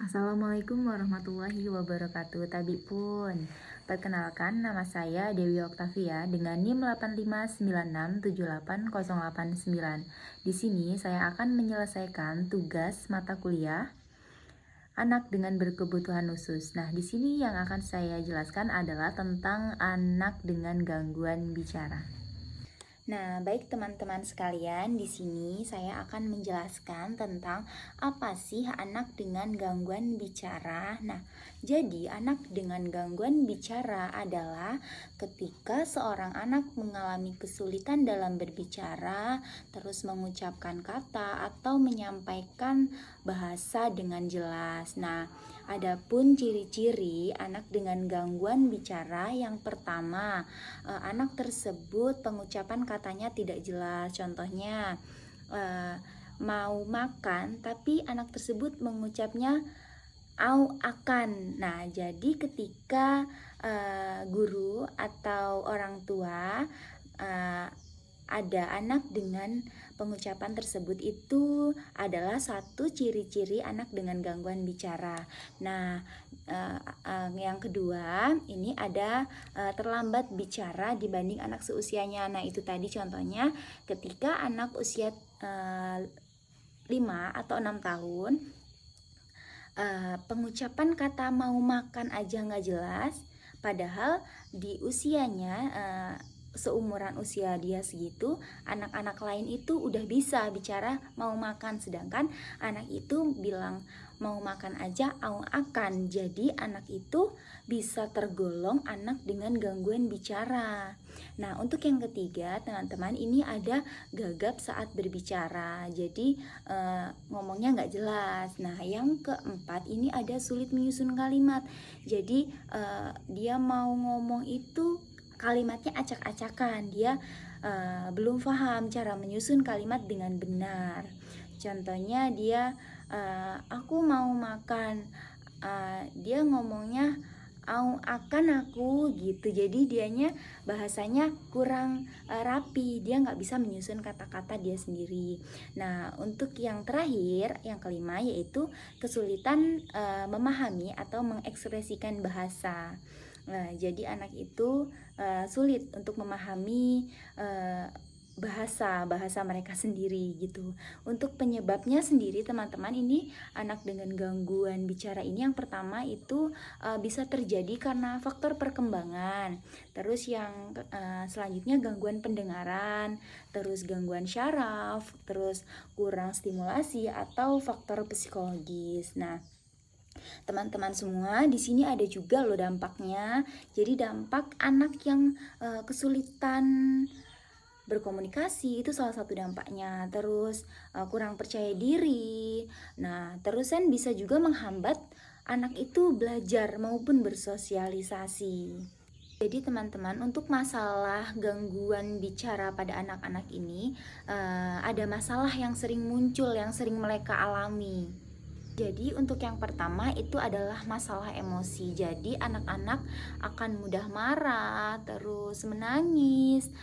Assalamualaikum warahmatullahi wabarakatuh. Tabi pun. Perkenalkan, nama saya Dewi Oktavia dengan NIM 8596780889. Di sini saya akan menyelesaikan tugas mata kuliah anak dengan berkebutuhan khusus. Nah, di sini yang akan saya jelaskan adalah tentang anak dengan gangguan bicara. Nah, baik teman-teman sekalian, di sini saya akan menjelaskan tentang apa sih anak dengan gangguan bicara. Nah, jadi anak dengan gangguan bicara adalah ketika seorang anak mengalami kesulitan dalam berbicara, terus mengucapkan kata atau menyampaikan bahasa dengan jelas. Nah, adapun ciri-ciri anak dengan gangguan bicara, yang pertama, anak tersebut pengucapan katanya tidak jelas. Contohnya mau makan tapi anak tersebut mengucapnya au akan. Nah, jadi ketika guru atau orang tua ada anak dengan pengucapan tersebut, itu adalah satu ciri-ciri anak dengan gangguan bicara. Nah, yang kedua, ini ada terlambat bicara dibanding anak seusianya. Nah, itu tadi contohnya ketika anak usia 5 atau 6 tahun, pengucapan kata mau makan aja nggak jelas, padahal di usianya seumuran usia dia segitu, anak-anak lain itu udah bisa bicara mau makan, sedangkan anak itu bilang mau makan aja au akan. Jadi anak itu bisa tergolong anak dengan gangguan bicara. Nah, untuk yang ketiga teman-teman, ini ada gagap saat berbicara, jadi ngomongnya nggak jelas. Nah, yang keempat, ini ada sulit menyusun kalimat, jadi dia mau ngomong itu kalimatnya acak-acakan, dia belum paham cara menyusun kalimat dengan benar. Contohnya dia aku mau makan, dia ngomongnya au akan aku gitu, jadi dianya bahasanya kurang rapi, dia nggak bisa menyusun kata-kata dia sendiri. Nah, untuk yang terakhir, yang kelima, yaitu kesulitan memahami atau mengekspresikan bahasa. Nah, jadi anak itu sulit untuk memahami bahasa mereka sendiri gitu. Untuk penyebabnya sendiri teman-teman, ini anak dengan gangguan bicara ini yang pertama itu bisa terjadi karena faktor perkembangan. Terus yang selanjutnya gangguan pendengaran, terus gangguan syaraf, terus kurang stimulasi atau faktor psikologis. Nah, teman-teman semua, di sini ada juga loh dampaknya. Jadi dampak anak yang kesulitan berkomunikasi itu salah satu dampaknya. Terus kurang percaya diri. Nah, terus kan bisa juga menghambat anak itu belajar maupun bersosialisasi. Jadi teman-teman, untuk masalah gangguan bicara pada anak-anak ini ada masalah yang sering muncul, yang sering mereka alami. Jadi untuk yang pertama itu adalah masalah emosi. Jadi anak-anak akan mudah marah, terus menangis,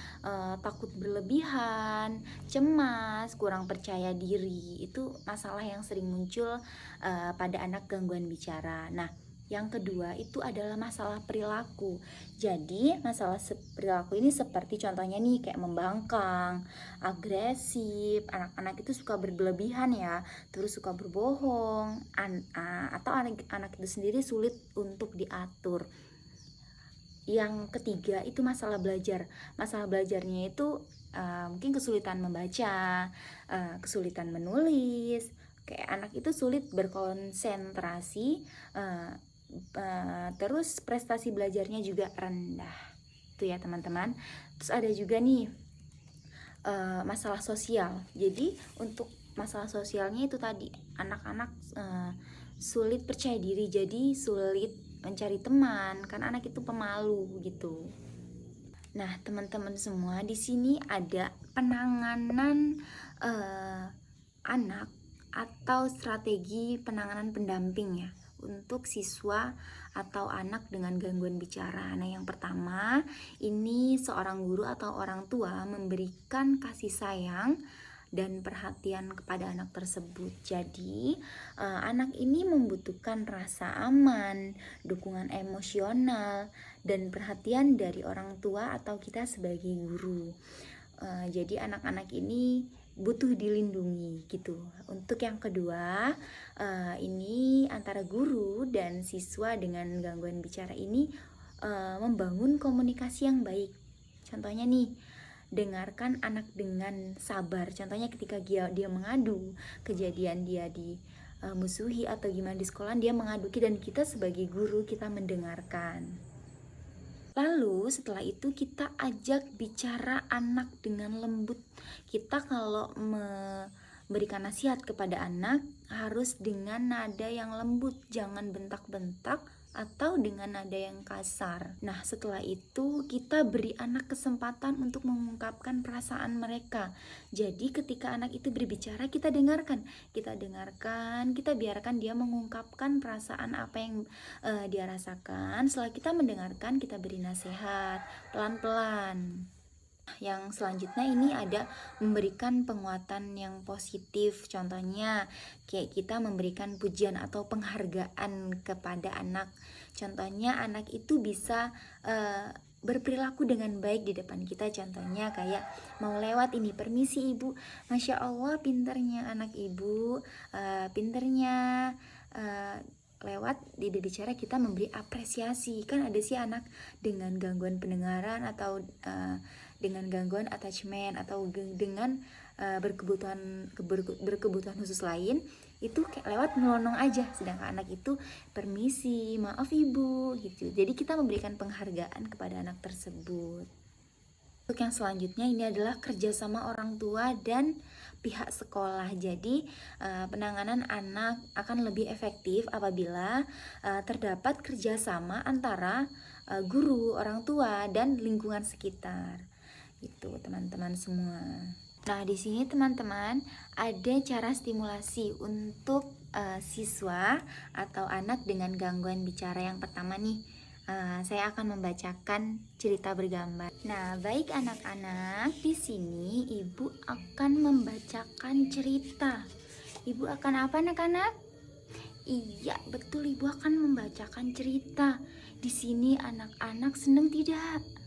takut berlebihan, cemas, kurang percaya diri. Itu masalah yang sering muncul pada anak gangguan bicara. Nah, yang kedua itu adalah masalah perilaku. Jadi masalah perilaku ini seperti contohnya nih, kayak membangkang, agresif, anak-anak itu suka berlebihan ya, terus suka berbohong, atau anak itu sendiri sulit untuk diatur. Yang ketiga itu masalah belajar. Masalah belajarnya itu mungkin kesulitan membaca, kesulitan menulis, kayak anak itu sulit berkonsentrasi, terus prestasi belajarnya juga rendah. Itu ya teman-teman. Terus ada juga nih masalah sosial. Jadi untuk masalah sosialnya itu tadi, anak-anak sulit percaya diri, jadi sulit mencari teman, kan anak itu pemalu gitu. Nah, teman-teman semua, di sini ada penanganan anak atau strategi penanganan pendamping ya untuk siswa atau anak dengan gangguan bicara. Nah, yang pertama, ini seorang guru atau orang tua memberikan kasih sayang dan perhatian kepada anak tersebut. Jadi, anak ini membutuhkan rasa aman, dukungan emosional, dan perhatian dari orang tua atau kita sebagai guru. Jadi anak-anak ini butuh dilindungi gitu. Untuk yang kedua, ini antara guru dan siswa dengan gangguan bicara ini membangun komunikasi yang baik. Contohnya nih, dengarkan anak dengan sabar. Contohnya ketika dia mengadu kejadian dia musuhi atau gimana di sekolah, dia mengadu dan kita sebagai guru kita mendengarkan. Lalu setelah itu kita ajak bicara anak dengan lembut. Kita kalau memberikan nasihat kepada anak harus dengan nada yang lembut, jangan bentak-bentak atau dengan nada yang kasar. Nah, setelah itu kita beri anak kesempatan untuk mengungkapkan perasaan mereka. Jadi ketika anak itu berbicara, kita dengarkan, kita biarkan dia mengungkapkan perasaan apa yang dia rasakan. Setelah kita mendengarkan, kita beri nasihat pelan-pelan. Yang selanjutnya ini ada memberikan penguatan yang positif. Contohnya kayak kita memberikan pujian atau penghargaan kepada anak. Contohnya anak itu bisa berperilaku dengan baik di depan kita. Contohnya kayak mau lewat ini, permisi ibu, masya Allah pinternya anak ibu, pinternya lewat di berbicara kita memberi apresiasi. Kan ada sih anak dengan gangguan pendengaran atau dengan gangguan attachment atau dengan berkebutuhan khusus lain, itu kayak lewat melonong aja, sedangkan anak itu permisi, maaf ibu gitu. Jadi kita memberikan penghargaan kepada anak tersebut. Untuk yang selanjutnya ini adalah kerjasama orang tua dan pihak sekolah. Jadi penanganan anak akan lebih efektif apabila terdapat kerjasama antara guru, orang tua, dan lingkungan sekitar. Itu teman-teman semua. Nah, di sini teman-teman ada cara stimulasi untuk siswa atau anak dengan gangguan bicara. Yang pertama nih, saya akan membacakan cerita bergambar. Nah, baik anak-anak, di sini ibu akan membacakan cerita. Ibu akan apa anak-anak? Iya, betul, ibu akan membacakan cerita. Di sini anak-anak senang tidak?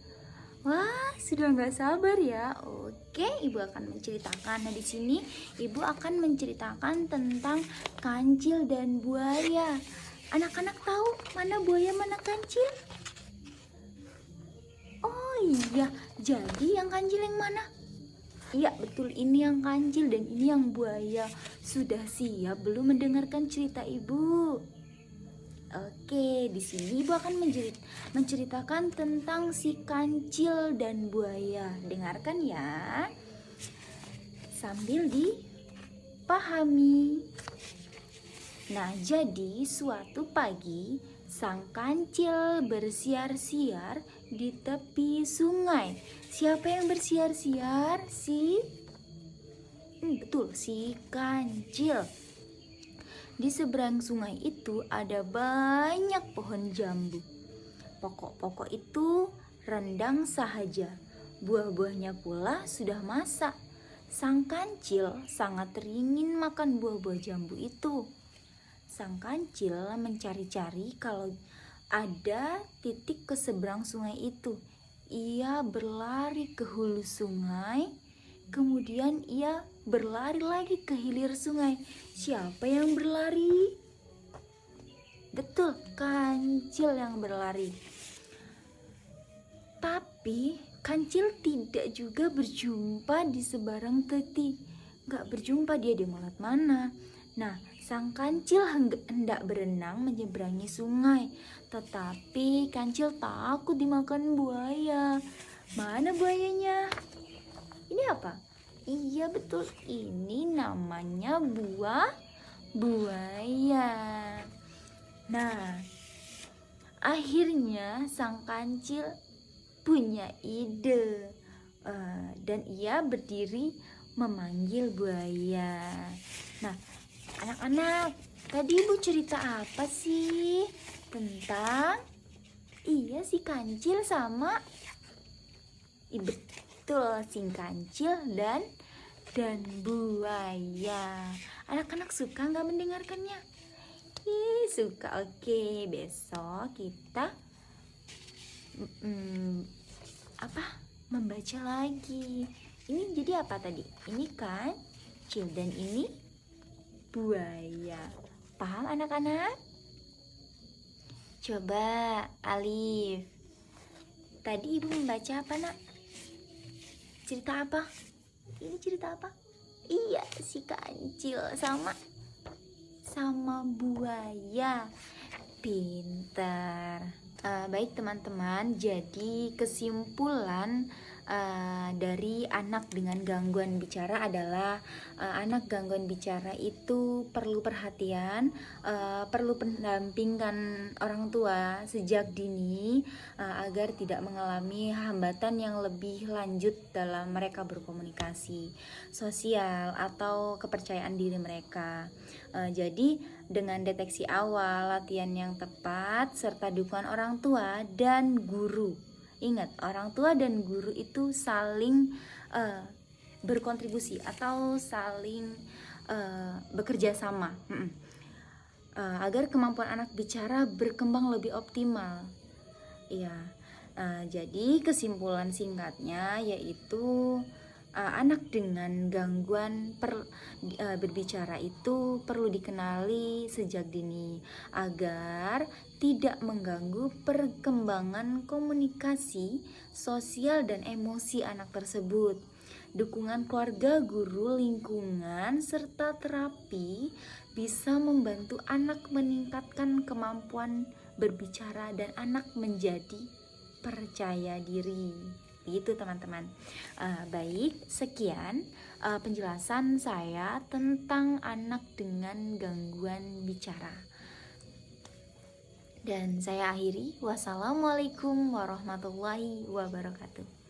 Wah, sudah nggak sabar ya. Oke, ibu akan menceritakan. Nah, di sini ibu akan menceritakan tentang kancil dan buaya. Anak-anak tahu mana buaya, mana kancil? Oh iya, jadi yang kancil yang mana? Iya, betul, ini yang kancil dan ini yang buaya. Sudah siap belum mendengarkan cerita ibu? Oke, di sini ibu akan menceritakan tentang si kancil dan buaya. Dengarkan ya, sambil dipahami. Nah, jadi suatu pagi sang kancil bersiar-siar di tepi sungai. Siapa yang bersiar-siar? Betul, si kancil. Di seberang sungai itu ada banyak pohon jambu. Pokok-pokok itu rendang sahaja. Buah-buahnya pula sudah masak. Sang kancil sangat ingin makan buah-buah jambu itu. Sang kancil mencari-cari kalau ada titik ke seberang sungai itu. Ia berlari ke hulu sungai, kemudian ia berlari lagi ke hilir sungai. Siapa yang berlari? Betul, kancil yang berlari. Tapi kancil tidak juga berjumpa di seberang titik. Gak berjumpa, dia di mulut mana. Nah, sang kancil hendak berenang menyeberangi sungai. Tetapi kancil takut dimakan buaya. Mana buayanya? Ini apa? Iya, betul, ini namanya buaya. Nah, akhirnya sang kancil punya ide dan ia berdiri memanggil buaya. Nah, anak-anak, tadi ibu cerita apa sih? Tentang si kancil sama betul, si kancil dan dan buaya. Anak-anak suka nggak mendengarkannya? Ih, suka. Oke, besok kita membaca lagi. Ini jadi apa tadi? Ini kan kecil dan ini buaya. Paham anak-anak? Coba Alif. Tadi ibu membaca apa nak? Cerita apa? Ini cerita apa? Iya, si kancil sama buaya. Pintar. Baik teman-teman, jadi kesimpulan dari anak dengan gangguan bicara adalah anak gangguan bicara itu perlu perhatian, perlu pendampingan orang tua sejak dini agar tidak mengalami hambatan yang lebih lanjut dalam mereka berkomunikasi sosial atau kepercayaan diri mereka. Jadi dengan deteksi awal, latihan yang tepat, serta dukungan orang tua dan guru. Ingat, orang tua dan guru itu saling berkontribusi atau saling bekerja sama agar kemampuan anak bicara berkembang lebih optimal. Iya. Jadi kesimpulan singkatnya yaitu anak dengan gangguan berbicara itu perlu dikenali sejak dini agar tidak mengganggu perkembangan komunikasi, sosial, dan emosi anak tersebut. Dukungan keluarga, guru, lingkungan, serta terapi bisa membantu anak meningkatkan kemampuan berbicara dan anak menjadi percaya diri. Itu teman-teman. Baik, sekian penjelasan saya tentang anak dengan gangguan bicara. Dan saya akhiri. Wassalamualaikum warahmatullahi wabarakatuh.